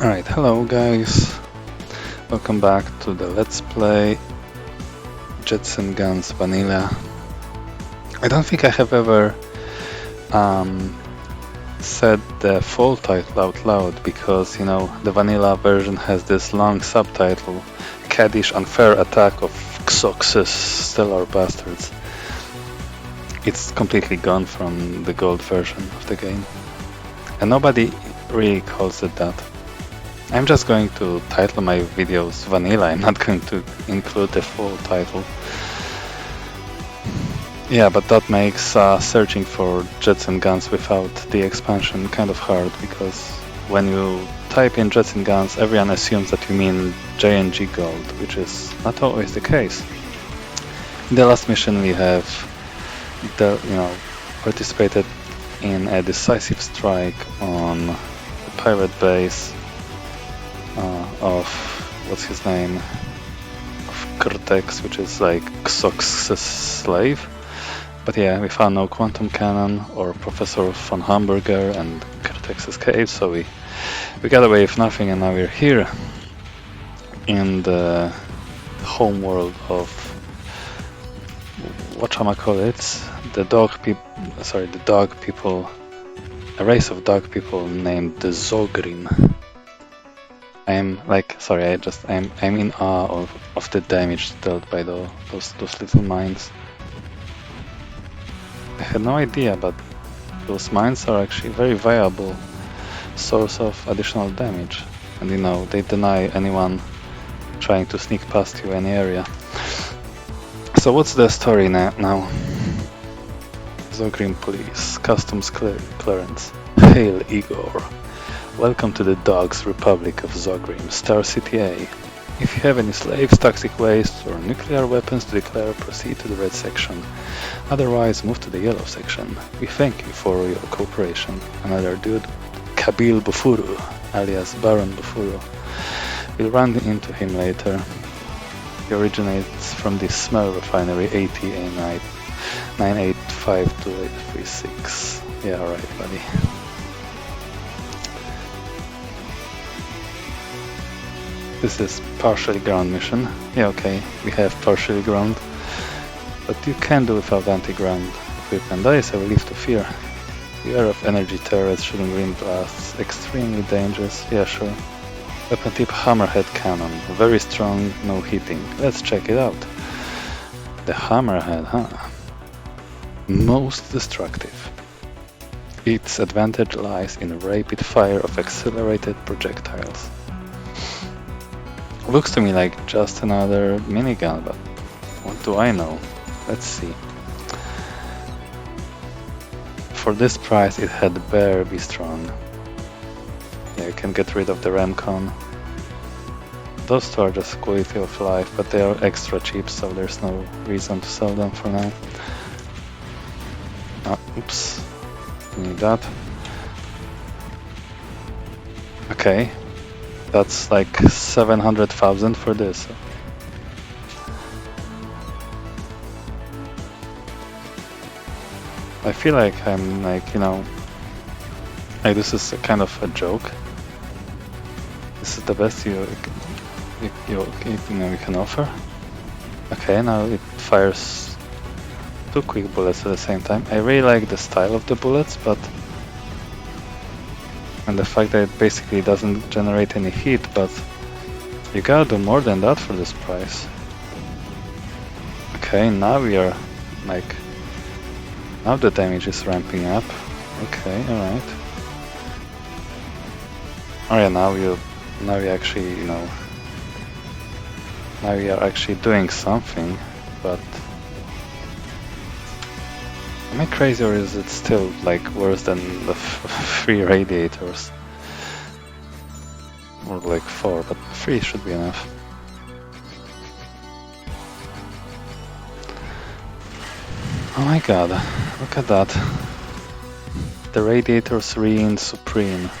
Alright, hello guys, welcome back to the Let's Play JnG Guns Vanilla. I don't think I have ever said the full title out loud because, you know, the vanilla version has this long subtitle, Caddish Unfair Attack of Successor Stellar Bastards. It's completely gone from the gold version of the game, and nobody really calls it that. I'm just going to title my videos Vanilla, I'm not going to include the full title. Yeah, but that makes searching for jets and guns without the expansion kind of hard, because when you type in jets and guns, everyone assumes that you mean JnG GOLD, which is not always the case. In the last mission we have participated in a decisive strike on the pirate base of what's his name, of Cortex, which is like Xox's slave. But yeah, we found no quantum cannon or Professor von Hamburger, and Cortex escaped, so we got away with nothing, and now we're here in the home world of the dog people, a race of dog people named the Zogrim. I'm in awe of the damage dealt by those little mines. I had no idea, but those mines are actually a very viable source of additional damage, and you know, they deny anyone trying to sneak past you any area. So what's the story now? Zogrim Police, Customs Clearance. Hail Igor. Welcome to the Dogs Republic of Zogrim, Star City A. If you have any slaves, toxic waste, or nuclear weapons to declare, proceed to the red section. Otherwise, move to the yellow section. We thank you for your cooperation. Another dude, Kabil Bufuru, alias Baron Bufuru. We'll run into him later. He originates from the smell refinery ATA 9852836. Yeah, alright, buddy. This is partially ground mission. Yeah, okay, we have partially ground, but you can do without anti-ground equipment. That is a relief to fear. Beware of energy turrets shooting green blasts. Extremely dangerous. Yeah, sure. Weapon tip Hammerhead cannon. Very strong, no hitting. Let's check it out. The Hammerhead, huh? Most destructive. Its advantage lies in rapid fire of accelerated projectiles. Looks to me like just another minigun, but what do I know? Let's see. For this price it had better be strong. Yeah, you can get rid of the Remcon. Those two are just quality of life, but they are extra cheap, so there's no reason to sell them for now. Oops. Need that. Okay. That's like 700,000 for this. I feel like I'm like, you know, like this is a kind of a joke. This is the best you can offer. Okay, now it fires 2 quick bullets at the same time. I really like the style of the bullets, and the fact that it basically doesn't generate any heat, but you gotta do more than that for this price. Okay, now we are like, now the damage is ramping up. Okay, alright. Oh yeah, now we actually, you know, now we are actually doing something, but am I crazy, or is it still like worse than the 3 Radiators? Or like 4, but 3 should be enough. Oh my god, look at that. The Radiators reign supreme.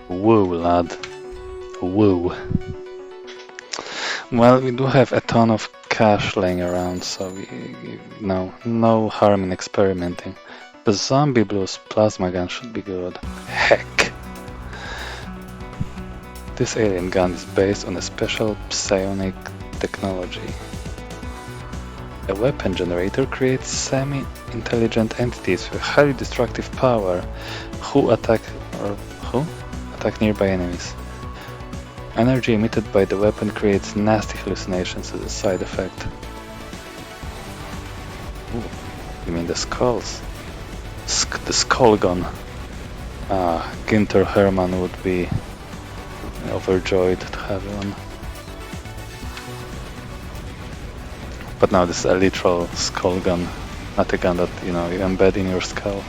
Woo, lad. Woo. Well, we do have a ton of cash laying around, so no harm in experimenting. The Zombie Blues plasma gun should be good. Heck! This alien gun is based on a special psionic technology. A weapon generator creates semi-intelligent entities with highly destructive power who attack nearby enemies. Energy emitted by the weapon creates nasty hallucinations as a side effect. Ooh, you mean the skulls? The Skäl Gun. Günther Hermann would be overjoyed to have one. But now this is a literal Skäl Gun, not a gun that you embed in your skull.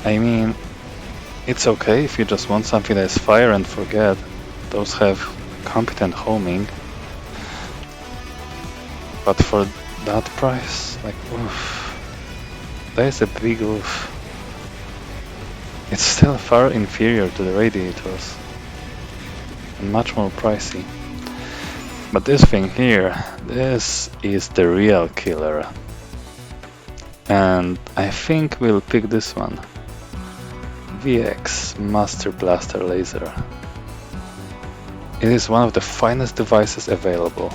I mean, it's okay if you just want something that is fire and forget. Those have competent homing. But for that price, like, oof, that is a big oof. It's still far inferior to the Radiators and much more pricey. But this thing here, this is the real killer. And I think we'll pick this one. VX Master Blaster Laser. It is one of the finest devices available.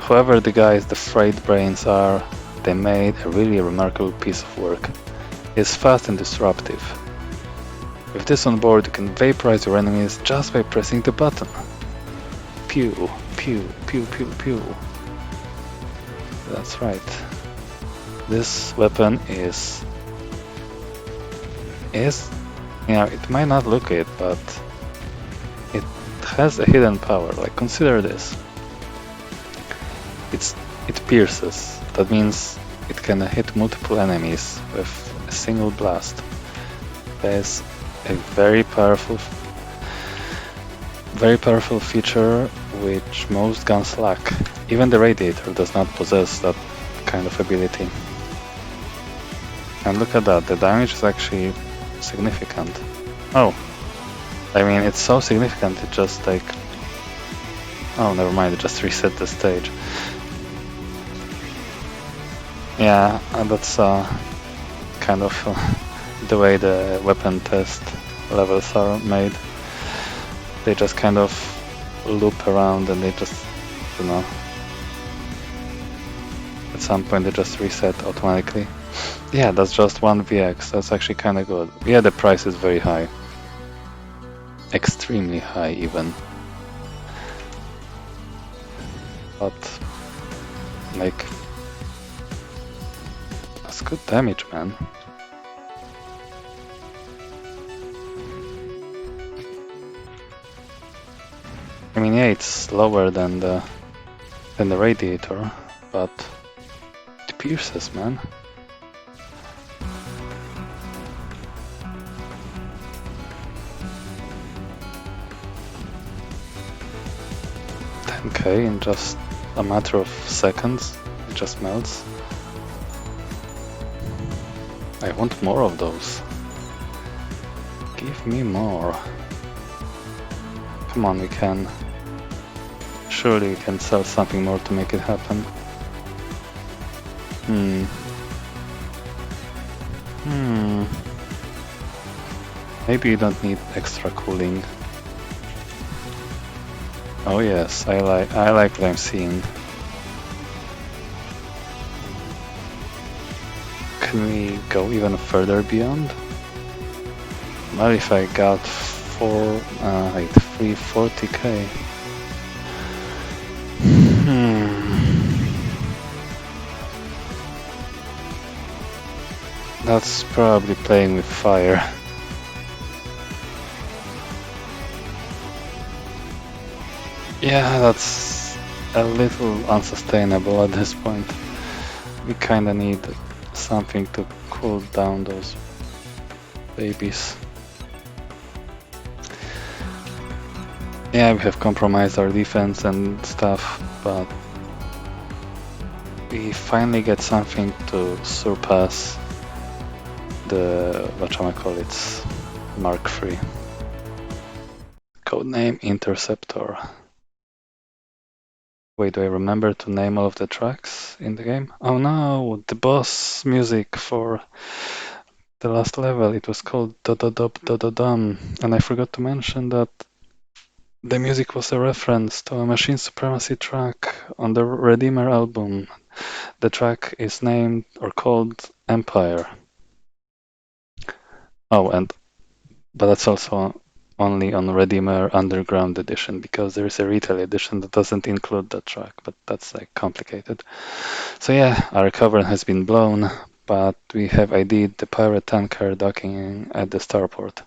Whoever the guys, the freight brains are, they made a really remarkable piece of work. It's fast and disruptive. With this on board, you can vaporize your enemies just by pressing the button. Pew, pew, pew, pew, pew. That's right. This weapon is, it might not look it, but it has a hidden power. Like, consider this. It pierces. That means it can hit multiple enemies with a single blast. That is a very powerful feature which most guns lack. Even the Radiator does not possess that kind of ability. And look at that, the damage is actually significant. Oh, I mean, it's so significant, it just like... Oh, never mind, it just reset the stage. Yeah, and that's kind of the way the weapon test levels are made. They just kind of loop around and they just, at some point they just reset automatically. Yeah, that's just one VX, that's actually kind of good. Yeah, the price is very high. Extremely high even. But, like, that's good damage, man. I mean, yeah, it's lower than the Radiator, but it pierces, man. $10K in just a matter of seconds, it just melts. I want more of those. Give me more. Come on, we can. Surely we can sell something more to make it happen. Maybe you don't need extra cooling. Oh yes, I like what I'm seeing. Can we go even further beyond? Well, if I got 340k. That's probably playing with fire. Yeah, that's a little unsustainable at this point. We kinda need something to cool down those babies. Yeah, we have compromised our defense and stuff, but we finally get something to surpass the whatchamacallits Mark III. Codename Interceptor. Wait, do I remember to name all of the tracks in the game? Oh no, the boss music for the last level, it was called Da Da Da Da Da Dum, and I forgot to mention that the music was a reference to a Machine Supremacy track on the Redeemer album. The track is named or called Empire. Oh, but that's also only on Redeemer Underground edition because there is a retail edition that doesn't include that track, but that's like complicated. So yeah, our cavern has been blown, but we have ID'd the pirate tanker docking at the starport.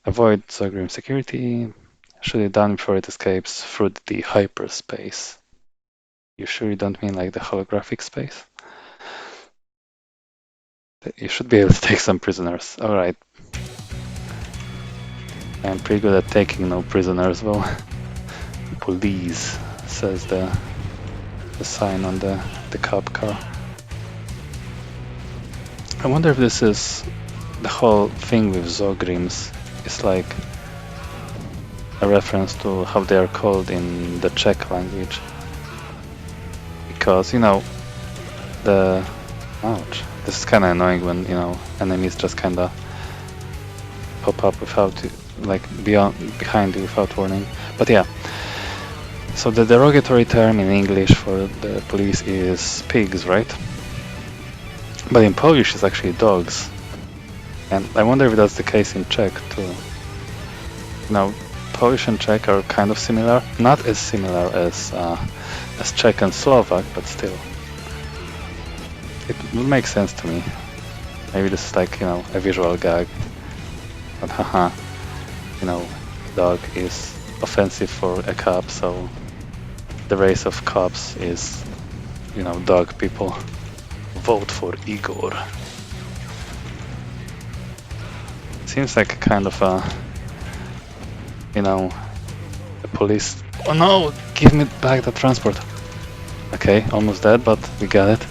Avoid Zogrim security. Shoot it down before it escapes through the hyperspace. You sure you don't mean like the holographic space? You should be able to take some prisoners. Alright. I'm pretty good at taking no prisoners, though. Poleez, says the sign on the cop car. I wonder if this is the whole thing with Zogrims. It's like a reference to how they are called in the Czech language. Because, you know, ouch. This is kind of annoying when, you know, enemies just kind of pop up without, like, behind you without warning. But yeah. So the derogatory term in English for the police is pigs, right? But in Polish it's actually dogs. And I wonder if that's the case in Czech too. Now, Polish and Czech are kind of similar. Not as similar as Czech and Slovak, but still. It would make sense to me. Maybe this is like, you know, a visual gag. But haha, you know, dog is offensive for a cop, so the race of cops is, you know, dog people. Vote for Igor. Seems like a kind of a, you know, a police. Oh no! Give me back the transport. Okay, almost dead, but we got it.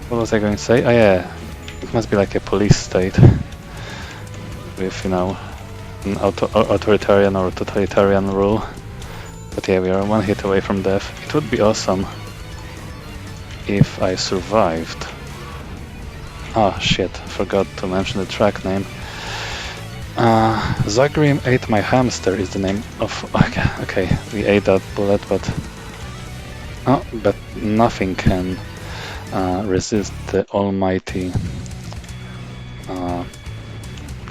What was I going to say? Oh yeah, it must be like a police state with, you know, an authoritarian or totalitarian rule. But yeah, we are one hit away from death. It would be awesome if I survived. Ah, shit, forgot to mention the track name. Zogrim ate my hamster is the name of... Okay, we ate that bullet, but nothing can resist the almighty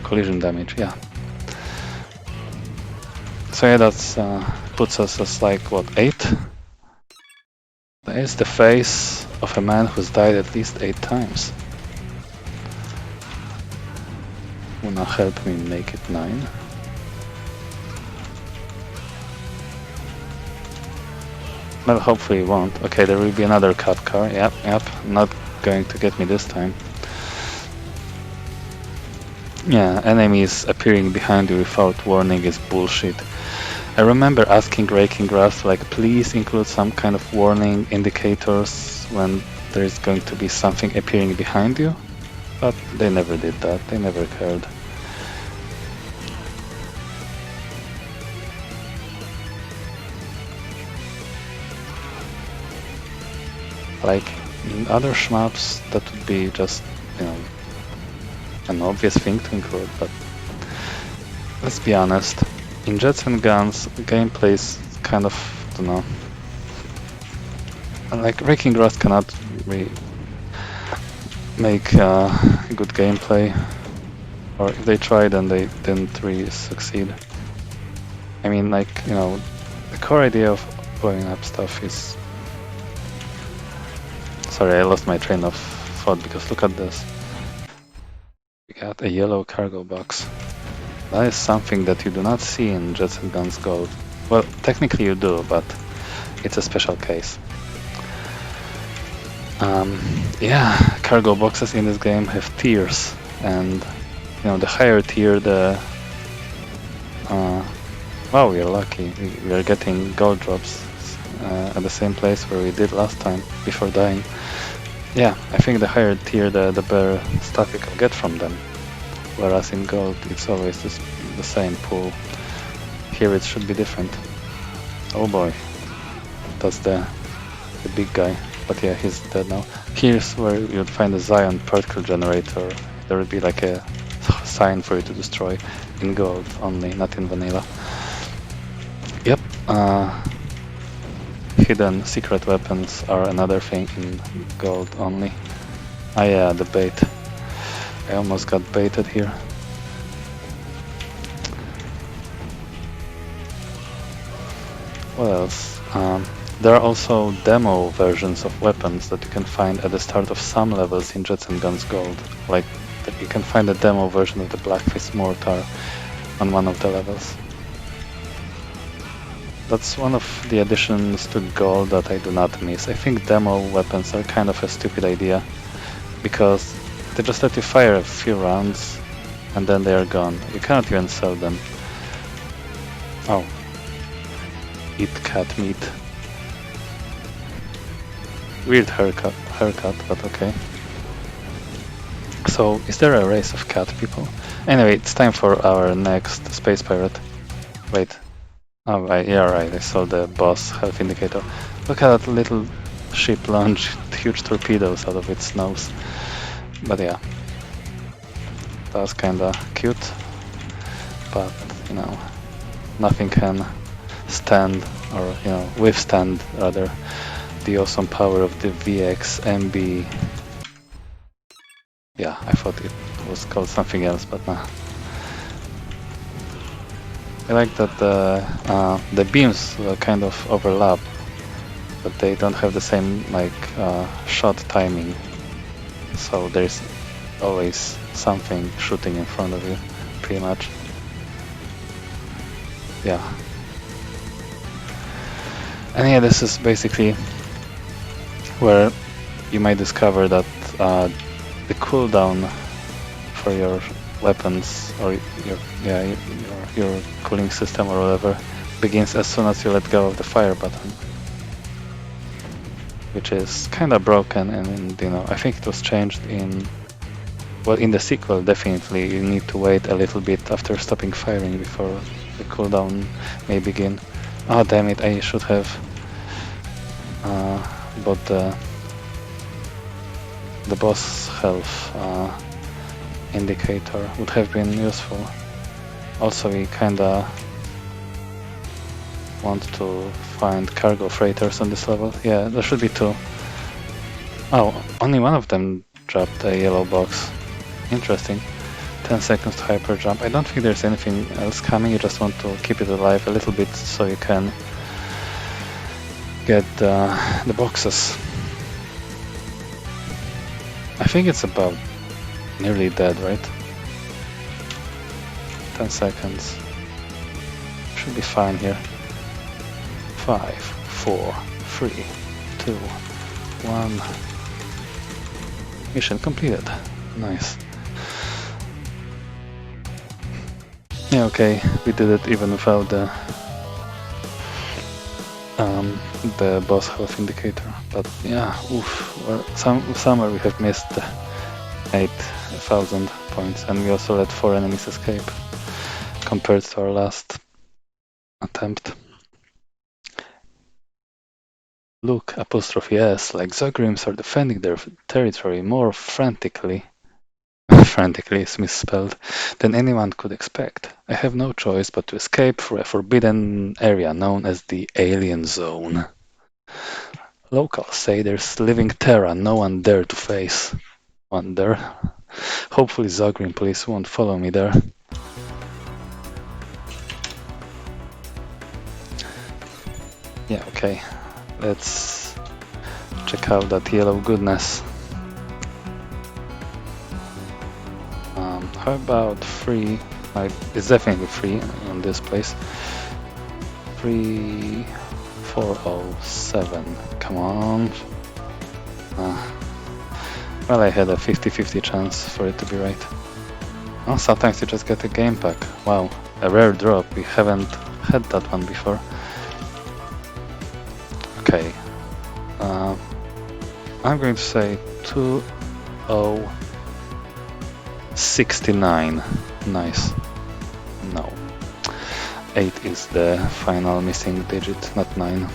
collision damage, yeah. So yeah, that's puts us as like, what, 8? That is the face of a man who's died at least 8 times. Wanna help me make it 9? Well, hopefully it won't. Okay, there will be another cop car. Yep, not going to get me this time. Yeah, enemies appearing behind you without warning is bullshit. I remember asking Raking Grass, like, please include some kind of warning indicators when there is going to be something appearing behind you, but they never did that, they never cared. Like, in other shmups, that would be just, you know, an obvious thing to include, but let's be honest. In Jets and Guns, gameplay is kind of, I don't know. Like, Raking Rust cannot really make good gameplay. Or if they tried, then they didn't really succeed. I mean, like, you know, the core idea of blowing up stuff is... Sorry, I lost my train of thought because look at this. We got a yellow cargo box. That is something that you do not see in Jets and Guns Gold. Well, technically you do, but it's a special case. Yeah, cargo boxes in this game have tiers, and you know, the higher tier, the wow, we are lucky. We are getting gold drops at the same place where we did last time before dying. Yeah, I think the higher tier, the better stuff you can get from them. Whereas in gold, it's always the same pool. Here it should be different. Oh boy. that's the big guy. But yeah, he's dead now. Here's where you'd find a Zion particle generator. There would be like a sign for you to destroy in gold only, not in vanilla. Yep. Hidden secret weapons are another thing in gold only. Ah yeah, the bait. I almost got baited here. What else? There are also demo versions of weapons that you can find at the start of some levels in JnG Guns Gold. Like, you can find a demo version of the Blackfist Mortar on one of the levels. That's one of the additions to Gold that I do not miss. I think demo weapons are kind of a stupid idea, because they just let you fire a few rounds and then they are gone. You cannot even sell them. Oh. Eat cat meat. Weird haircut, but okay. So, is there a race of cat people? Anyway, it's time for our next space pirate. Wait. Oh, right, yeah, right, I saw the boss health indicator. Look at that little ship launch huge torpedoes out of its nose. But yeah, that's kinda cute. But, you know, nothing can stand, or, you know, withstand, rather, the awesome power of the VX-MB. Yeah, I thought it was called something else, but nah. I like that the beams kind of overlap, but they don't have the same like shot timing. So there's always something shooting in front of you, pretty much. Yeah. And yeah, this is basically where you might discover that the cooldown for your weapons or your cooling system or whatever begins as soon as you let go of the fire button, which is kind of broken. And you know, I think it was changed in, well, in the sequel. Definitely you need to wait a little bit after stopping firing before the cooldown may begin. Oh damn it, I should have bought the boss health indicator. Would have been useful. Also, we kinda want to find cargo freighters on this level. Yeah, there should be two. Oh, only one of them dropped a yellow box. Interesting. 10 seconds to hyper jump. I don't think there's anything else coming. You just want to keep it alive a little bit so you can get the boxes. I think it's about nearly dead, right? 10 seconds. Should be fine here. 5, 4, 3, 2, 1. Mission completed. Nice. Yeah, okay, we did it even without the boss health indicator. But yeah, oof, somewhere we have missed 8,000 points, and we also let 4 enemies escape compared to our last attempt. Look, apostrophe S, like Zogrims are defending their territory more frantically. Frantically is misspelled than anyone could expect. I have no choice but to escape for a forbidden area known as the Alien Zone. Locals say there's living terror no one dare to face. Wonder. Hopefully Zogrim police won't follow me there. Yeah, okay. Let's check out that yellow goodness. How about free? It's definitely free on this place. 3407. Come on. Well, I had a 50-50 chance for it to be right. Oh, sometimes you just get a game pack. Wow, a rare drop. We haven't had that one before. Okay. I'm going to say 2069. Nice. No. 8 is the final missing digit, not 9.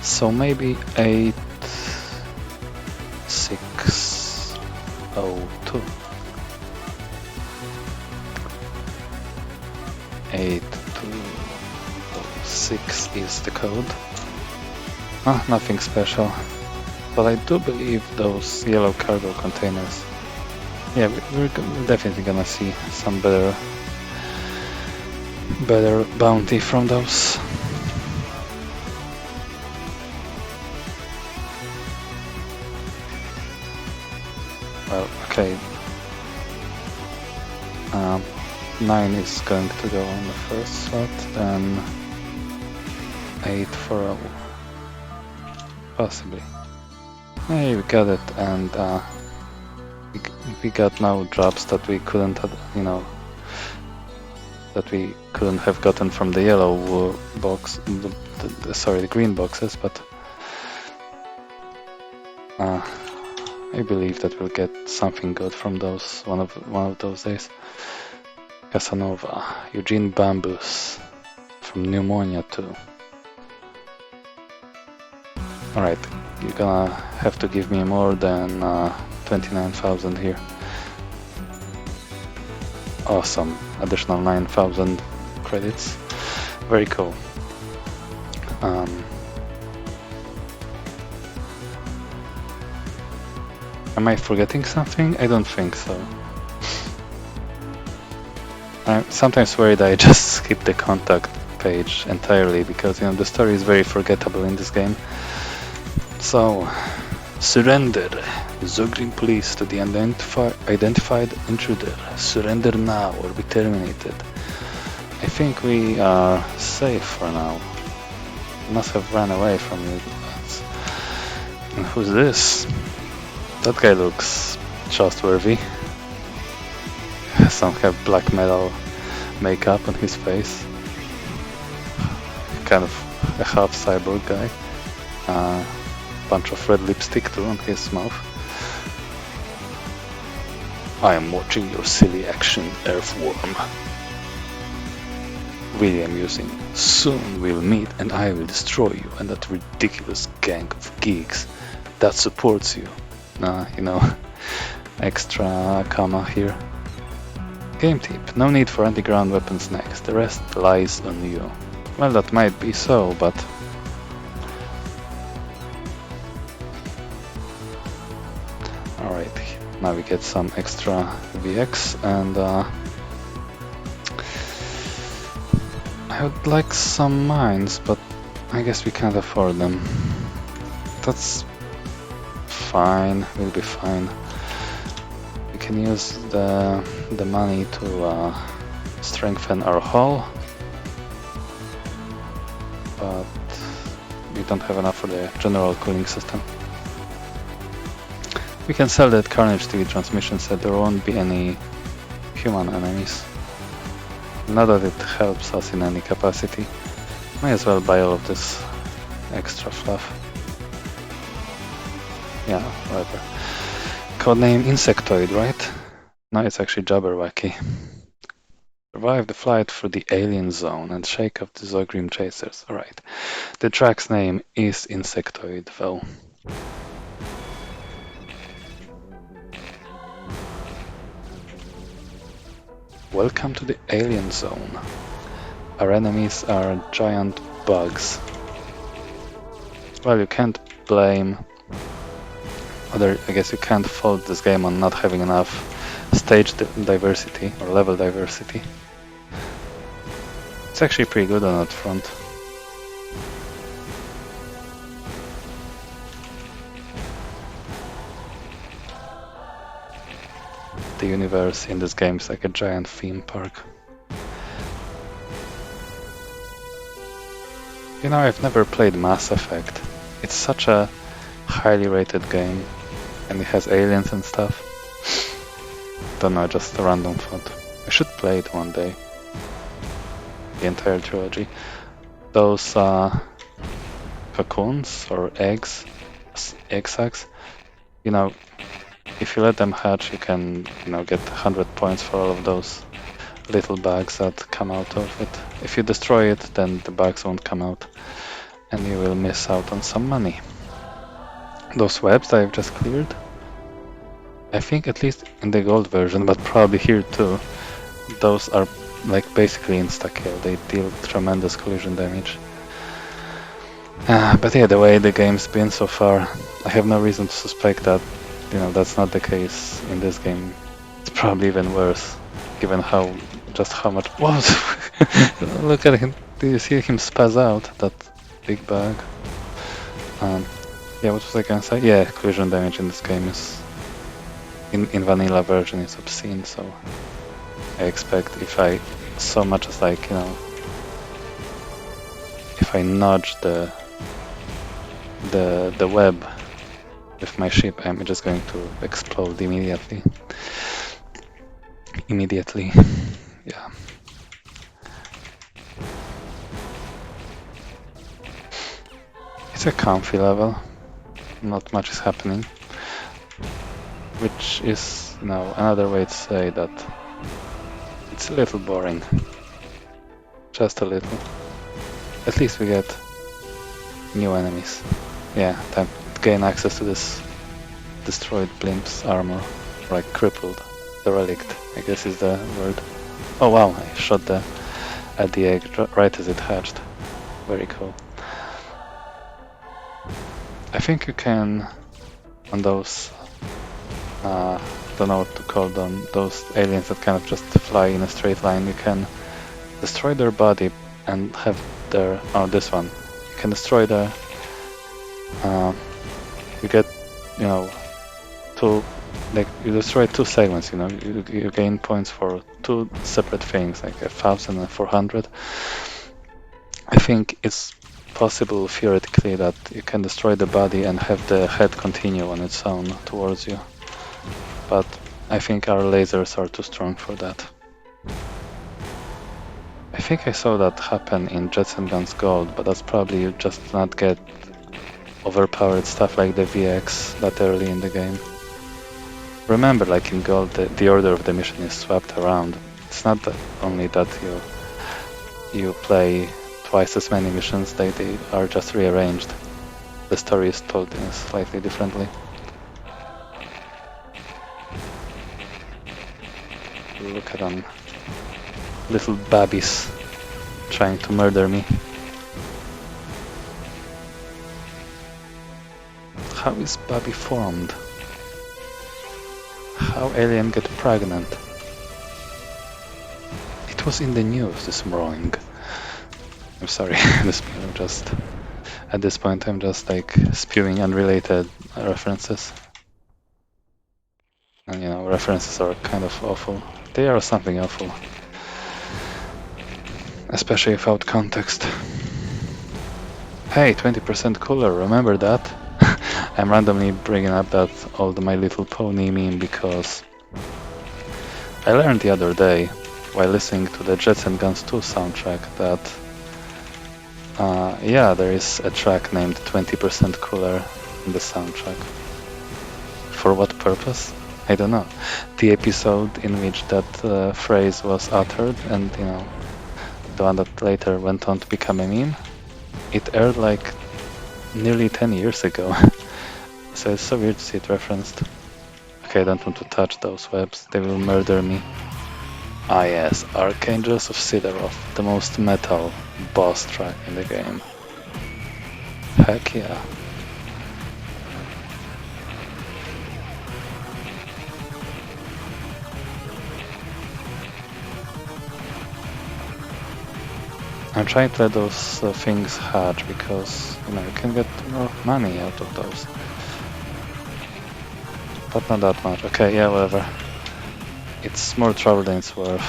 So maybe 8, 6, 0, 2. 8, 2, 6 is the code. Ah, nothing special. But I do believe those yellow cargo containers. Yeah, we're definitely gonna see some better bounty from those. Well, okay. 9 is going to go on the first slot, then 8 for a... possibly. Hey, we got it, and we got now drops that we couldn't, you know, that we couldn't have gotten from the yellow box, sorry, the green boxes, but I believe that we'll get something good from those one of those days. Casanova, Eugene Bambus, from Pneumonia too. Alright, you're gonna have to give me more than 29,000 here. Awesome, additional 9,000 credits. Very cool. Am I forgetting something? I don't think so. I'm sometimes worried I just skip the contact page entirely because, you know, the story is very forgettable in this game. So, surrender. Zogrim police to the identified intruder. Surrender now or be terminated. I think we are safe for now. Must have run away from you. And who's this? That guy looks trustworthy. Some have black metal makeup on his face. Kind of a half cyborg guy. Bunch of red lipstick too on his mouth. I am watching your silly action, Earthworm. Really amusing. Soon we'll meet and I will destroy you and that ridiculous gang of geeks that supports you. You know, extra comma here. Game tip, no need for anti-ground weapons next, the rest lies on you. Well, that might be so, but... Alright, now we get some extra VX, and I would like some mines, but I guess we can't afford them. That's fine, we'll be fine. We can use the money to strengthen our hull, but we don't have enough for the general cooling system. We can sell that Carnage TV transmission set, there won't be any human enemies. Not that it helps us in any capacity. May as well buy all of this extra fluff. Yeah, whatever. Codename Insectoid, right? No, it's actually Jabberwocky. Survive the flight through the alien zone and shake off the Zogrim chasers. Alright. The track's name is Insectoid, though. Welcome to the alien zone. Our enemies are giant bugs. Well, you can't blame... I guess you can't fault this game on not having enough stage diversity or level diversity. It's actually pretty good on that front. The universe in this game is like a giant theme park. You know, I've never played Mass Effect. It's such a highly rated game, and it has aliens and stuff. Don't know, just a random thought. I should play it one day. The entire trilogy. Those cocoons or eggs, egg sacs, you know, if you let them hatch, you can, you know, get 100 points for all of those little bugs that come out of it. If you destroy it, then the bugs won't come out. and you will miss out on some money. Those webs that I've just cleared, I think at least in the gold version, but probably here too, those are like basically insta-kill. They deal tremendous collision damage. But yeah, the way the game's been so far, I have no reason to suspect that, you know, that's not the case in this game. It's probably even worse, given just how much. Whoa! Look at him. Do you see him spaz out? That big bag. Yeah, what was I gonna say? Yeah, collision damage in this game is in vanilla version is obscene. So I expect if I so much as like, you know, if I nudge the web with my ship, I'm just going to explode immediately. Yeah. It's a comfy level. Not much is happening, which is, you know, another way to say that it's a little boring. Just a little. At least we get new enemies. Yeah, time to gain access to this destroyed blimp's armor, like crippled, derelict, I guess is the word. Oh wow, I shot at the egg right as it hatched. Very cool. I think you can, on those, don't know what to call them, those aliens that kind of just fly in a straight line, you can destroy their body and have their, oh, this one, you can destroy the, you get, you know, you destroy two segments, you know, you gain points for two separate things, like 1,000 and 400. I think it's possible theoretically that you can destroy the body and have the head continue on its own towards you, but I think our lasers are too strong for that. I think I saw that happen in JnG Gold, but that's probably you just not get overpowered stuff like the VX that early in the game. Remember, like in Gold, the order of the mission is swapped around. It's not only that you play twice as many missions, they are just rearranged. The story is told in slightly differently. Look at them. Little babbies trying to murder me. How is Babby formed? How alien get pregnant? It was in the news this morning. I'm sorry, at this point I'm just like spewing unrelated references. And you know, references are kind of awful. They are something awful. Especially without context. Hey, 20% cooler, remember that? I'm randomly bringing up that old My Little Pony meme because I learned the other day, while listening to the JnG 2 soundtrack, that yeah, there is a track named 20% Cooler in the soundtrack. For what purpose? I don't know. The episode in which that phrase was uttered, and you know, the one that later went on to become a meme, it aired like nearly 10 years ago. So it's so weird to see it referenced. Okay, I don't want to touch those webs, they will murder me. Ah yes, Archangels of Sidaroth, the most metal boss track in the game. Heck yeah. I'm trying to let those things hatch because, you know, you can get more money out of those. But not that much. Okay, yeah, whatever. It's more trouble than it's worth.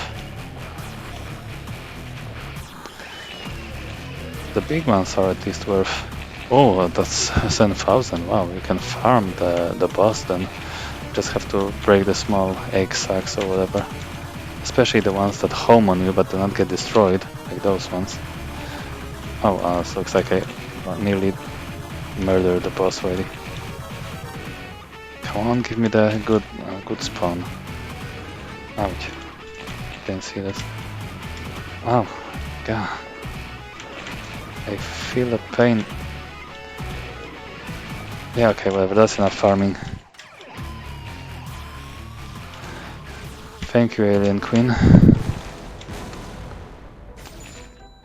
The big ones are at least worth... Oh, that's 7,000. Wow, you can farm the boss then. Just have to break the small egg sacs or whatever. Especially the ones that home on you but do not get destroyed, like those ones. Oh, so looks like I nearly murdered the boss already. Come on, give me the good spawn. Ouch. Didn't see this. Oh, god. I feel a pain. Yeah, okay, whatever, that's enough farming. Thank you, Alien Queen.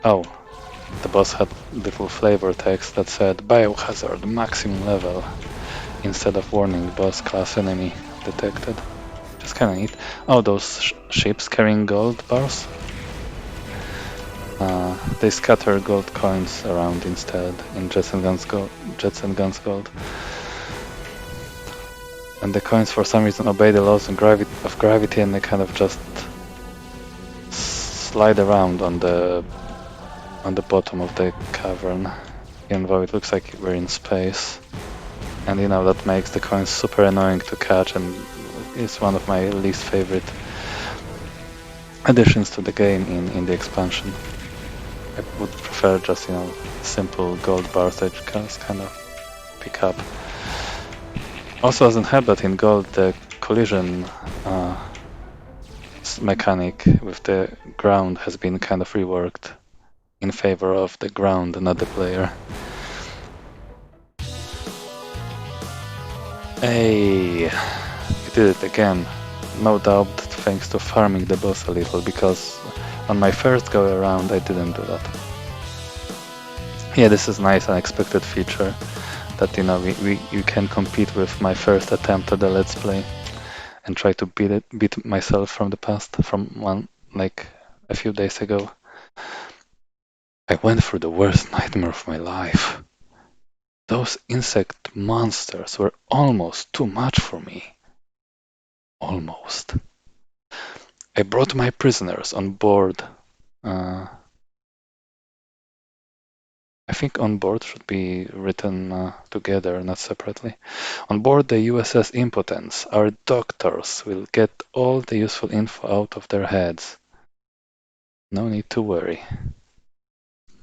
Oh, the boss had little flavor text that said Biohazard maximum level instead of warning boss class enemy detected. Just kinda neat. Oh, those ships carrying gold bars? They scatter gold coins around instead in Jets and Guns Gold. And the coins for some reason obey the laws of gravity and they kind of just slide around on the bottom of the cavern, even though it looks like we're in space. And you know, that makes the coins super annoying to catch and is one of my least favorite additions to the game in the expansion. I would prefer just, you know, simple gold bars that you can kind of pick up. Also doesn't help that in gold the collision mechanic with the ground has been kind of reworked in favor of the ground, not the player. Hey, we did it again. No doubt thanks to farming the boss a little, because on my first go around I didn't do that. Yeah, this is nice unexpected feature that, you know, you can compete with my first attempt at the Let's Play and try to beat myself from the past, from one like a few days ago. I went through the worst nightmare of my life. Those insect monsters were almost too much for me. Almost. I brought my prisoners on board. I think on board should be written together, not separately. On board the USS Impotence, our doctors will get all the useful info out of their heads. No need to worry.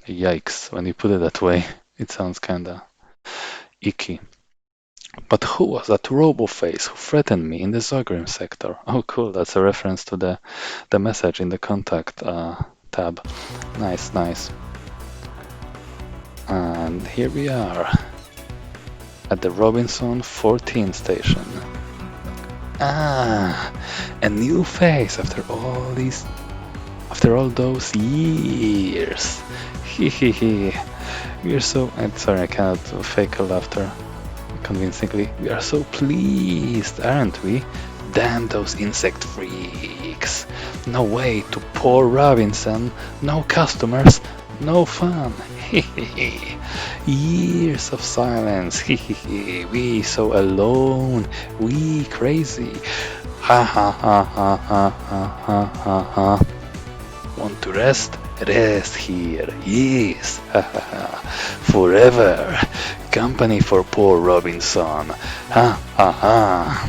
Yikes, when you put it that way, it sounds kinda icky. But who was that robo-face who threatened me in the Zogrim sector? Oh cool, that's a reference to the message in the contact tab. Nice, nice. And here we are at the Robinson 14 station. Ah, a new face after all those years. Hehehe. We're so... I'm sorry, I cannot fake a laughter convincingly. We are so pleased, aren't we? Damn those insect freaks. No way to poor Robinson. No customers. No fun. Hehehe. Years of silence. Hehehe. We so alone. We crazy. Ha ha ha ha ha ha ha ha ha. Want to rest? Rest here. Yes. Ha ha ha. Forever. Company for poor Robinson. Ha ha ha.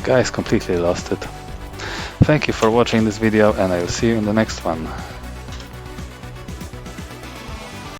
Guys, completely lost it. Thank you for watching this video and I will see you in the next one.